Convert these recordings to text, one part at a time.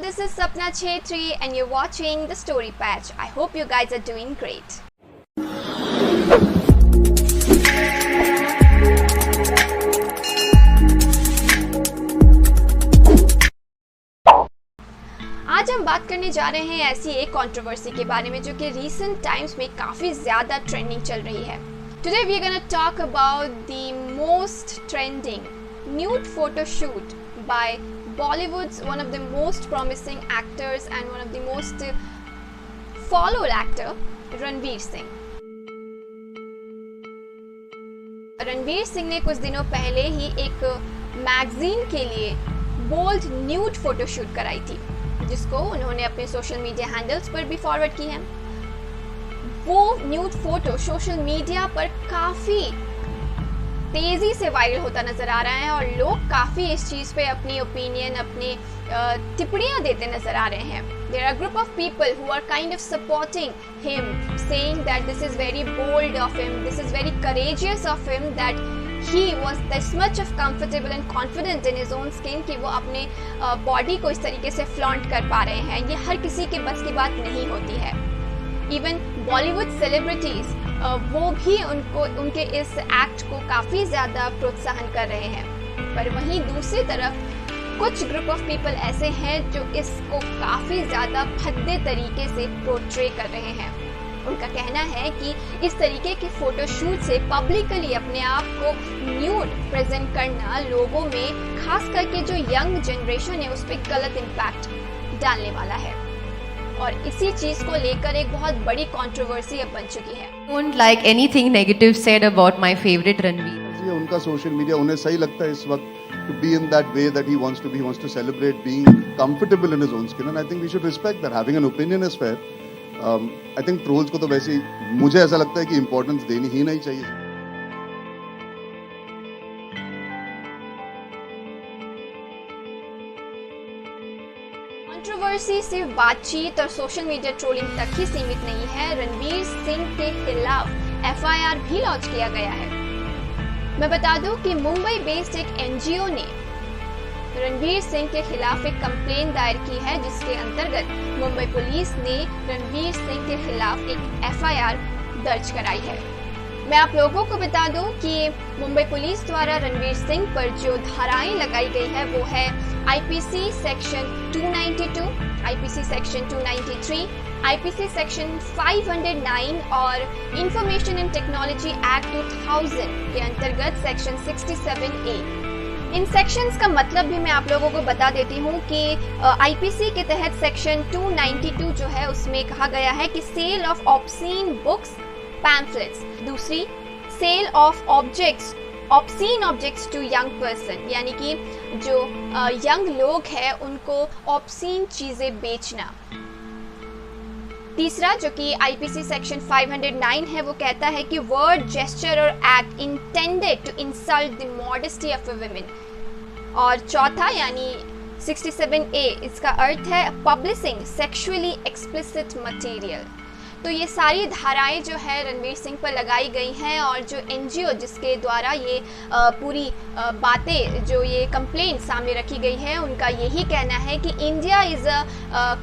this is Sapna Chetri and you're watching The Story Patch. I hope you guys are doing great. आज हम बात करने जा रहे हैं ऐसी एक कंट्रोवर्सी के बारे में जो कि रीसेंट टाइम्स में काफ़ी ज़्यादा ट्रेंडिंग चल रही है. Today we are going to talk about the most trending nude photo shoot by Bollywood's one of the most promising actors and one of the most followed actor, Ranveer Singh. Ranveer Singh ने कुछ दिनों पहले ही एक मैगजीन के लिए बोल्ड न्यूड फोटो शूट कराई थी, जिसको उन्होंने अपने सोशल मीडिया हैंडल्स पर भी फॉरवर्ड की है. वो न्यूड फोटो सोशल मीडिया पर काफ़ी तेज़ी से वायरल होता नज़र आ रहा है और लोग काफ़ी इस चीज़ पे अपनी ओपिनियन, अपनी टिप्पणियाँ देते नज़र आ रहे हैं. There are a group of people who are kind of supporting him, saying that this is very bold of him, this is very courageous of him, that he was this much of comfortable and confident in his own skin कि वो अपने body को इस तरीके से flaunt कर पा रहे हैं. ये हर किसी के बस की बात नहीं होती है. इवन बॉलीवुड सेलिब्रिटीज़ वो भी उनके इस एक्ट को काफ़ी ज़्यादा प्रोत्साहन कर रहे हैं. पर वहीं दूसरी तरफ कुछ ग्रुप ऑफ पीपल ऐसे हैं जो इसको काफ़ी ज़्यादा भद्दे तरीके से पोर्ट्रे कर रहे हैं. उनका कहना है कि इस तरीके के फोटोशूट से पब्लिकली अपने आप को न्यूड प्रेजेंट करना लोगों में, खास करके जो यंग जनरेशन है, उस पर गलत इम्पैक्ट डालने वाला है. और इसी चीज को लेकर एक बहुत बड़ी कंट्रोवर्सी अब बन चुकी है. Don't like anything negative said about my favorite Ranveer. उनका सोशल मीडिया, उन्हें सही लगता है इस वक्त to be in that way that he wants to celebrate being comfortable in his own skin, and I think we should respect that. Having an opinion is fair. I think trolls को तो वैसे ही मुझे ऐसा लगता है कि importance देनी ही नहीं चाहिए. कंट्रोवर्सी सिर्फ बातचीत और सोशल मीडिया ट्रोलिंग तक ही सीमित नहीं है. रणवीर सिंह के खिलाफ FIR भी लॉन्च किया गया है. मैं बता दूं कि मुंबई बेस्ड एक NGO ने रणवीर सिंह के खिलाफ एक कंप्लेंट दायर की है, जिसके अंतर्गत मुंबई पुलिस ने रणवीर सिंह के खिलाफ एक FIR दर्ज कराई है. मैं आप लोगों को बता दूं कि मुंबई पुलिस द्वारा रणवीर सिंह पर जो धाराएं लगाई गई है वो है IPC section 292, IPC section 293, IPC section 509 और इंफॉर्मेशन एंड टेक्नोलॉजी एक्ट 2000 के अंतर्गत सेक्शन 67A. इन सेक्शंस का मतलब भी मैं आप लोगों को बता देती हूँ कि IPC के तहत सेक्शन 292 जो है उसमें कहा गया है कि sale of obscene books, pamphlets. दूसरी, sale of objects, obscene objects to young person, यानी कि जो यंग लोग हैं उनको ऑब्सीन चीज़ें बेचना. तीसरा, जो कि IPC सेक्शन 509 है, वो कहता है कि वर्ड, जेस्चर और act intended to insult the modesty of a woman. और चौथा यानी 67A, इसका अर्थ है पब्लिशिंग सेक्सुअली एक्सप्लिसिट मटेरियल. तो ये सारी धाराएं जो है रणवीर सिंह पर लगाई गई हैं और जो NGO जिसके द्वारा ये पूरी बातें, जो ये कंप्लेंट सामने रखी गई है, उनका यही कहना है कि India is a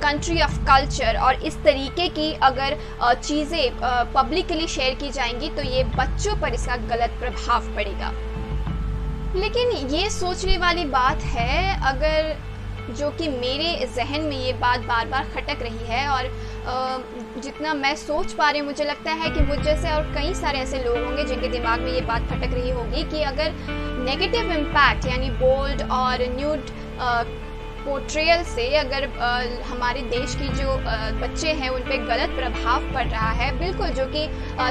country of culture और इस तरीके की अगर चीज़ें पब्लिकली शेयर की जाएंगी तो ये बच्चों पर इसका गलत प्रभाव पड़ेगा. लेकिन ये सोचने वाली बात है, अगर जो कि मेरे जहन में ये बात बार बार खटक रही है और जितना मैं सोच पा रही हूँ, मुझे लगता है कि मुझ जैसे और कई सारे ऐसे लोग होंगे जिनके दिमाग में ये बात खटक रही होगी कि अगर नेगेटिव इम्पैक्ट यानी बोल्ड और न्यूड पोर्ट्रेयल से अगर हमारे देश की जो बच्चे हैं उन पर गलत प्रभाव पड़ रहा है, बिल्कुल जो कि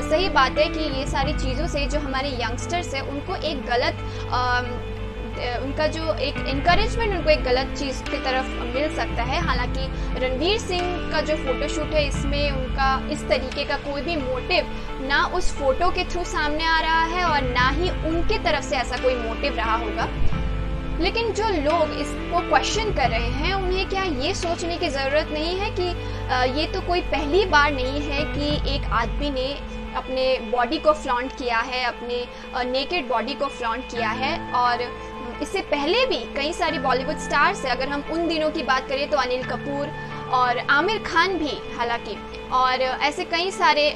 सही बात है कि ये सारी चीज़ों से जो हमारे यंगस्टर्स हैं उनको एक गलत उनका जो एक इनकरेजमेंट उनको एक गलत चीज़ की तरफ मिल सकता है. हालांकि रणवीर सिंह का जो फोटोशूट है इसमें उनका इस तरीके का कोई भी मोटिव ना उस फोटो के थ्रू सामने आ रहा है और ना ही उनकी तरफ से ऐसा कोई मोटिव रहा होगा. लेकिन जो लोग इसको क्वेश्चन कर रहे हैं उन्हें क्या ये सोचने की ज़रूरत नहीं है कि ये तो कोई पहली बार नहीं है कि एक आदमी ने अपने बॉडी को फ्लॉन्ट किया है, अपने नेकेड बॉडी को फ्लॉन्ट किया है और इससे पहले भी कई सारे बॉलीवुड स्टार्स हैं। अगर हम उन दिनों की बात करें तो अनिल कपूर और आमिर खान भी, हालांकि, और ऐसे कई सारे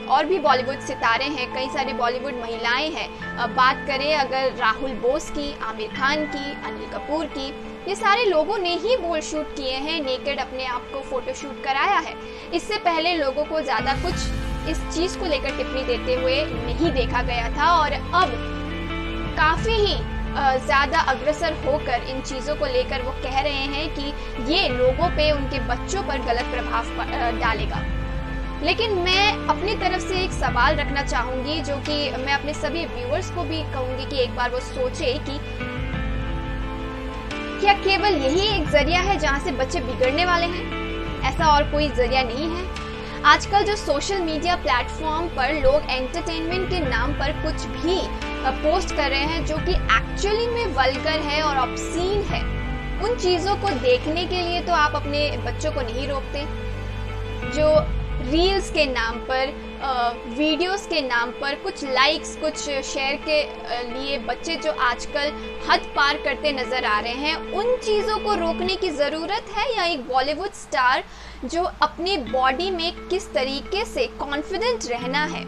और भी बॉलीवुड सितारे हैं, कई सारी बॉलीवुड महिलाएं हैं। बात करें अगर राहुल बोस की, आमिर खान की, अनिल कपूर की, ये सारे लोगों ने ही बोल शूट किए हैं, नेकेड अपने आप को फोटो शूट कराया है। इससे पहले लोगों को ज़्यादा कुछ इस चीज़ को लेकर टिप्पणी देते हुए नहीं देखा गया था, और अब काफ़ी ही ज़्यादा अग्रसर होकर इन चीज़ों को लेकर वो कह रहे हैं कि ये लोगों पे, उनके बच्चों पर गलत प्रभाव डालेगा। लेकिन मैं अपनी तरफ से एक सवाल रखना चाहूँगी, जो कि मैं अपने सभी व्यूअर्स को भी कहूँगी कि एक बार वो सोचे कि क्या केवल यही एक जरिया है जहाँ से बच्चे बिगड़ने वाले हैं? ऐसा और कोई जरिया नहीं है। आजकल जो सोशल मीडिया प्लेटफॉर्म पर लोग एंटरटेनमेंट के नाम पर कुछ भी पोस्ट कर रहे हैं जो कि एक्चुअली में वल्गर है और ऑब्सीन है, उन चीज़ों को देखने के लिए तो आप अपने बच्चों को नहीं रोकते। जो रील्स के नाम पर, वीडियोस के नाम पर, कुछ लाइक्स, कुछ शेयर के लिए बच्चे जो आजकल हद पार करते नजर आ रहे हैं, उन चीज़ों को रोकने की ज़रूरत है? या एक बॉलीवुड स्टार जो अपनी बॉडी में किस तरीके से कॉन्फिडेंट रहना है,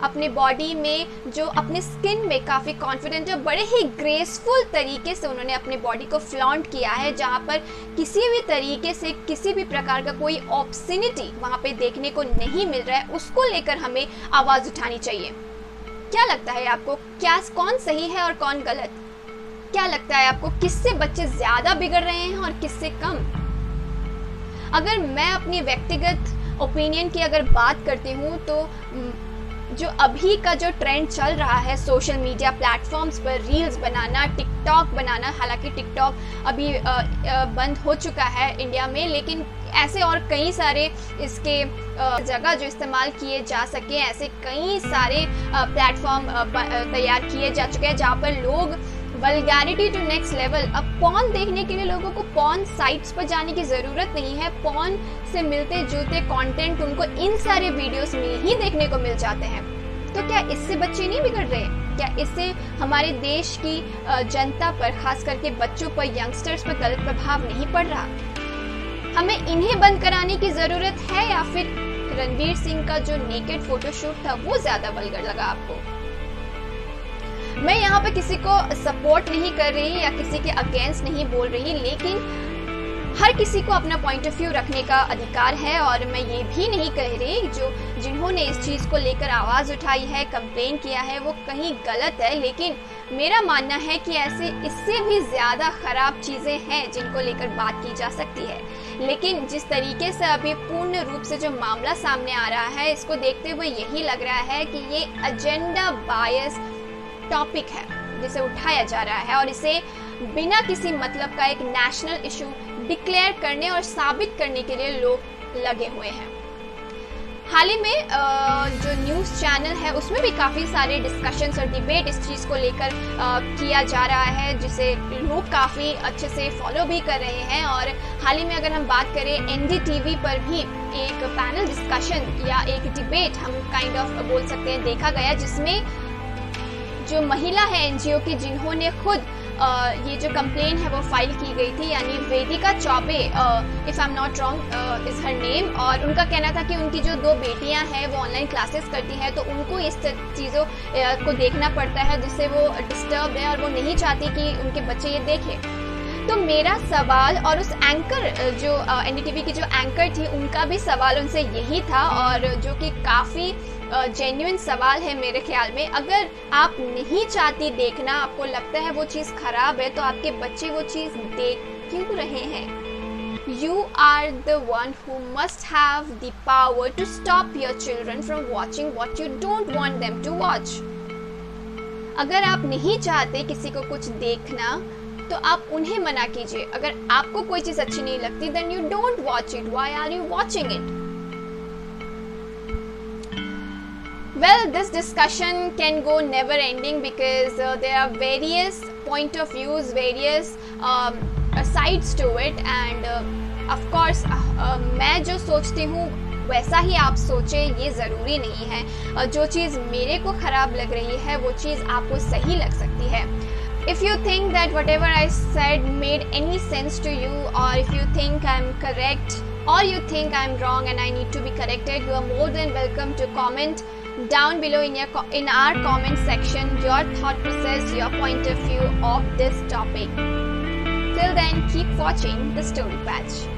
अपने बॉडी में जो अपने स्किन में काफ़ी कॉन्फिडेंट है, बड़े ही ग्रेसफुल तरीके से उन्होंने अपने बॉडी को फ्लॉन्ट किया है, जहाँ पर किसी भी तरीके से किसी भी प्रकार का कोई ऑब्सिनिटी वहाँ पे देखने को नहीं मिल रहा है, उसको लेकर हमें आवाज़ उठानी चाहिए। क्या लगता है आपको, क्या कौन सही है और कौन गलत? क्या लगता है आपको, किससे बच्चे ज़्यादा बिगड़ रहे हैं और किससे कम? अगर मैं अपनी व्यक्तिगत ओपिनियन की अगर बात करती हूँ तो जो अभी का जो ट्रेंड चल रहा है सोशल मीडिया प्लेटफॉर्म्स पर, रील्स बनाना, टिकटॉक बनाना, हालांकि टिकटॉक अभी बंद हो चुका है इंडिया में, लेकिन ऐसे और कई सारे इसके जगह जो इस्तेमाल किए जा सके, ऐसे कई सारे प्लेटफॉर्म तैयार किए जा चुके हैं जहाँ पर लोग वल्गैरिटी टू नेक्स्ट लेवल। अब पॉर्न देखने के लिए लोगों को पॉर्न साइट्स पर जाने की ज़रूरत नहीं है, पॉर्न से मिलते जुलते कंटेंट उनको इन सारे वीडियोस में ही देखने को मिल जाते हैं। तो क्या इससे बच्चे नहीं बिगड़ रहे? क्या इससे हमारे देश की जनता पर, खास करके बच्चों पर, यंगस्टर्स पर गलत प्रभाव नहीं पड़ रहा? हमें इन्हें बंद कराने की ज़रूरत है, या फिर रणवीर सिंह का जो नेकेड फोटोशूट था वो ज़्यादा वल्गर लगा आपको? मैं यहाँ पे किसी को सपोर्ट नहीं कर रही या किसी के अगेंस्ट नहीं बोल रही, लेकिन हर किसी को अपना पॉइंट ऑफ व्यू रखने का अधिकार है, और मैं ये भी नहीं कह रही जिन्होंने इस चीज़ को लेकर आवाज़ उठाई है, कंप्लेन किया है, वो कहीं गलत है। लेकिन मेरा मानना है कि ऐसे इससे भी ज़्यादा ख़राब चीज़ें हैं जिनको लेकर बात की जा सकती है। लेकिन जिस तरीके से अभी पूर्ण रूप से जो मामला सामने आ रहा है, इसको देखते हुए यही लग रहा है कि ये एजेंडा बायस टॉपिक है जिसे उठाया जा रहा है, और इसे बिना किसी मतलब का एक नेशनल इशू डिक्लेयर करने और साबित करने के लिए लोग लगे हुए हैं। हाल ही में जो न्यूज़ चैनल है उसमें भी काफ़ी सारे डिस्कशंस और डिबेट इस चीज़ को लेकर किया जा रहा है, जिसे लोग काफ़ी अच्छे से फॉलो भी कर रहे हैं। और हाल ही में अगर हम बात करें, NDTV पर भी एक पैनल डिस्कशन या एक डिबेट हम काइंड ऑफ बोल सकते हैं देखा गया, जिसमें जो महिला है NGO की, जिन्होंने खुद ये जो कंप्लेन है वो फाइल की गई थी, यानी Vedika Choubey, if I am not wrong is her name, और उनका कहना था कि उनकी जो 2 बेटियां हैं वो ऑनलाइन क्लासेस करती हैं, तो उनको इस चीज़ों को देखना पड़ता है जिससे वो डिस्टर्ब है और वो नहीं चाहती कि उनके बच्चे ये देखें। तो मेरा सवाल, और उस एंकर जो NDTV की जो एंकर थी, उनका भी सवाल उनसे यही था, और जो कि काफ़ी जेन्युइन सवाल है मेरे ख्याल में। अगर आप नहीं चाहती देखना, आपको लगता है वो चीज़ खराब है, तो आपके बच्चे वो चीज़ देख क्यों रहे हैं? You are the one who must have the power to stop your children from watching what you don't want them to watch. अगर आप नहीं चाहते किसी को कुछ देखना, तो आप उन्हें मना कीजिए। अगर आपको कोई चीज़ अच्छी नहीं लगती, then you don't watch it. Why are you watching it? Well, this discussion can go never ending because there are various point of views, various sides to it, and of course मैं जो सोचती हूँ वैसा ही आप सोचें, ये ज़रूरी नहीं है। जो चीज़ मेरे को ख़राब लग रही है वो चीज़ आपको सही लग सकती है। If you think that whatever I said made any sense to you, or if you think I'm correct, or you think I'm wrong and I need to be corrected, you are more than welcome to comment down below in our comment section your thought process, your point of view of this topic. Till then, keep watching the Story Patch.